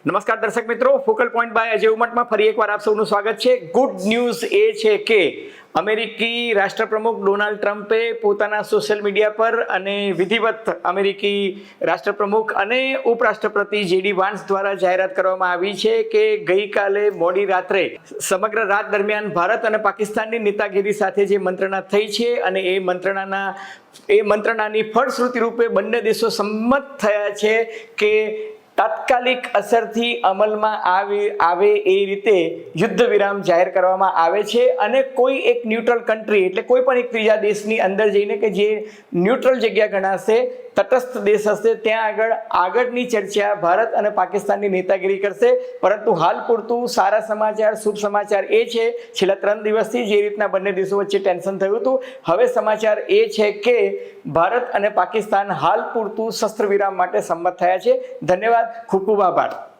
નમસ્કાર દર્શક મિત્રો, ફોકલ પોઈન્ટ બાય અજય ઉમટમાં ફરી એકવાર આપ સૌનું સ્વાગત છે। ગુડ ન્યૂઝ એ છે કે અમેરિકી રાષ્ટ્રપ્રમુખ ડોનાલ્ડ ટ્રમ્પે પોતાના સોશિયલ મીડિયા પર અને વિધિવત અમેરિકી રાષ્ટ્રપ્રમુખ અને ઉપરાષ્ટ્રપતિ જેડી વાન્સ દ્વારા જાહેરાત કરવામાં આવી છે કે ગઈકાલે મોડી રાત્રે સમગ્ર રાત દરમિયાન ભારત અને પાકિસ્તાનની નેતાગીરી સાથે જે મંત્રણા થઈ છે અને એ મંત્રણાની ફળશ્રુતિ રૂપે બંને દેશો સંમત થયા છે કે તાત્કાલિક અસરથી અમલમાં આવે એ રીતે યુદ્ધ વિરામ જાહેર કરવામાં આવે છે અને કોઈ એક ન્યુટ્રલ કન્ટ્રી એટલે કોઈ પણ એક ત્રીજા દેશની અંદર જઈને કે જે ન્યુટ્રલ જગ્યા ગણાશે, તટસ્થ દેશ હશે, ત્યાં આગળની ચર્ચા ભારત અને પાકિસ્તાનની નેતાગીરી કરશે। પરંતુ હાલ પૂરતું સારા સમાચાર, શુભ સમાચાર એ છે છેલ્લા 3 દિવસથી જે રીતના બંને દેશો વચ્ચે ટેન્શન થયું હતું, હવે સમાચાર એ છે કે ભારત અને પાકિસ્તાન હાલ પૂરતું શસ્ત્ર વિરામ માટે સંમત થયા છે। ધન્યવાદ, ખૂબ ખૂબ આભાર।